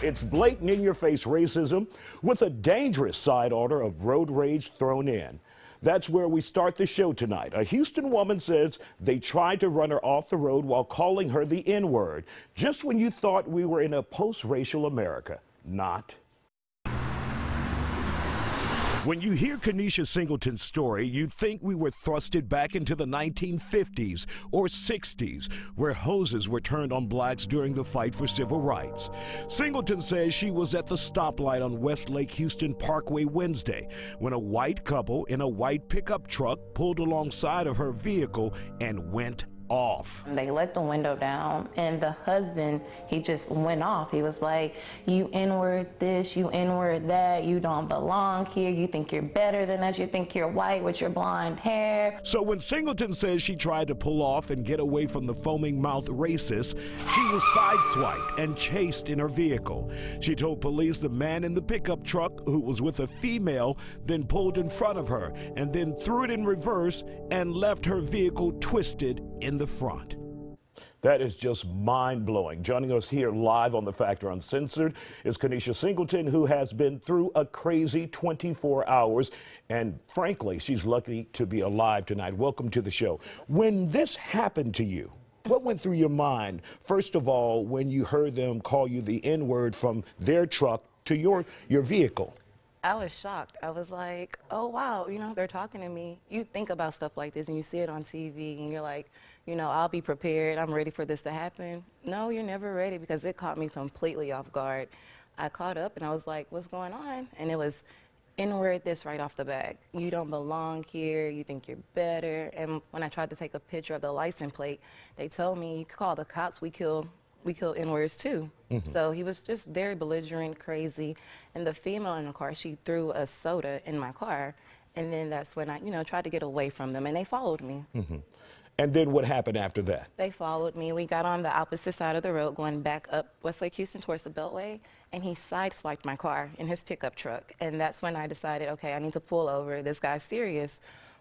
it's blatant in-your-face racism with a dangerous side order of road rage thrown in. That's where we start the show tonight. A Houston woman says they tried to run her off the road while calling her the N-word, just when you thought we were in a post-racial America. Not. When you hear Kenisha Singleton's story, you'd think we were thrusted back into the 1950s or 60s, where hoses were turned on blacks during the fight for civil rights. Singleton says she was at the stoplight on Westlake Houston Parkway Wednesday when a white couple in a white pickup truck pulled alongside of her vehicle and went off. They let the window down, and the husband, he just went off. He was like, you N-word this, you N-word that, you don't belong here, you think you're better than us, you think you're white with your blonde hair. So when Singleton says she tried to pull off and get away from the foaming mouth racist, she was sideswiped and chased in her vehicle. She told police the man in the pickup truck, who was with a female, then pulled in front of her and then threw it in reverse and left her vehicle twisted in the front. That is just mind-blowing. Joining us here live on The Factor Uncensored is Kenisha Singleton, who has been through a crazy 24 hours, and frankly, she's lucky to be alive tonight. Welcome to the show. When this happened to you, what went through your mind, first of all, when you heard them call you the N-word from their truck to your vehicle? I was shocked. I was like, oh, wow, you know, they're talking to me. You think about stuff like this and you see it on TV and you're like, you know, I'll be prepared. I'm ready for this to happen. No, you're never ready, because it caught me completely off guard. I caught up and I was like, what's going on? And it was N-word this right off the bat. You don't belong here. You think you're better. And when I tried to take a picture of the license plate, they told me, you call the cops, we kill N-words too. So he was just very belligerent, crazy. And the female in the car, she threw a soda in my car. And then that's when I, you know, tried to get away from them, and they followed me. And then what happened after that? They followed me. We got on the opposite side of the road going back up Westlake Houston towards the Beltway, and he sideswiped my car in his pickup truck. And that's when I decided, okay, I need to pull over. This guy's serious.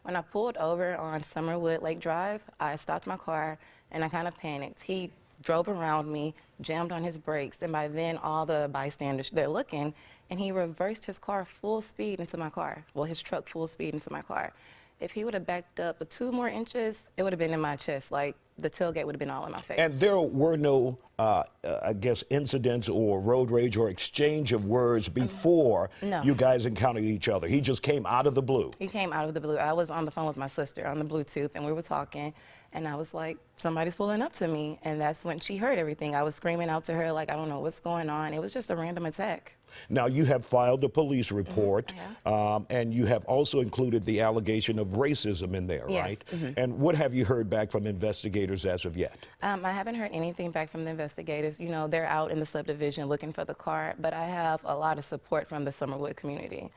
When I pulled over on Summerwood Lake Drive, I stopped my car, and I kind of panicked. He drove around me, jammed on his brakes, and by then all the bystanders, they're looking, and he reversed his car full speed into my car. Well, his truck full speed into my car. If he would have backed up 2 more inches, it would have been in my chest. Like, the tailgate would have been all in my face. And there were no, I guess, incidents or road rage or exchange of words before you guys encountered each other. He just came out of the blue. He came out of the blue. I was on the phone with my sister on the Bluetooth, and we were talking, and I was like, somebody's pulling up to me. And that's when she heard everything. I was screaming out to her, like, I don't know what's going on. It was just a random attack. Now, you have filed a police report, and you have also included the allegation of racism in there, right? And what have you heard back from investigators as of yet? I haven't heard anything back from the investigators. You know, they're out in the subdivision looking for the car, but I have a lot of support from the Summerwood community.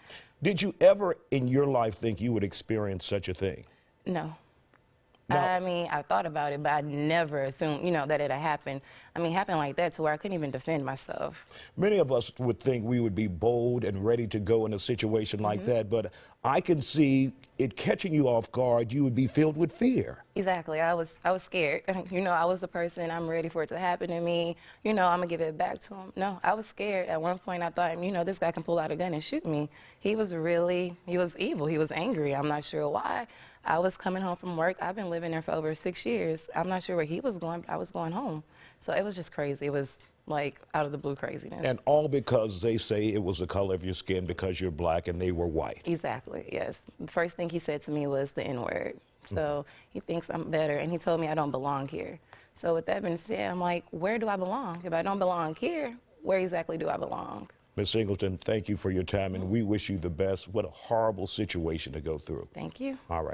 Did you ever in your life think you would experience such a thing? No. No. I mean, I thought about it, but I never assumed, you know, that it had happened. I mean, it happened like that to where I couldn't even defend myself. Many of us would think we would be bold and ready to go in a situation like that, but I can see it catching you off guard. You would be filled with fear. Exactly. I was scared. You know, I was the person, I'm ready for it to happen to me. You know, I'm going to give it back to him. No, I was scared. At one point, I thought, you know, this guy can pull out a gun and shoot me. He was evil. He was angry. I'm not sure why. I was coming home from work. I've been living there for over 6 years. I'm not sure where he was going, but I was going home. So it was just crazy. It was like out of the blue craziness. And all because they say it was the color of your skin because you're black and they were white. Exactly, yes. The first thing he said to me was the N-word. So he thinks I'm better, and he told me I don't belong here. So with that being said, I'm like, where do I belong? If I don't belong here, where exactly do I belong? Ms. Singleton, thank you for your time, and we wish you the best. What a horrible situation to go through. Thank you. All right.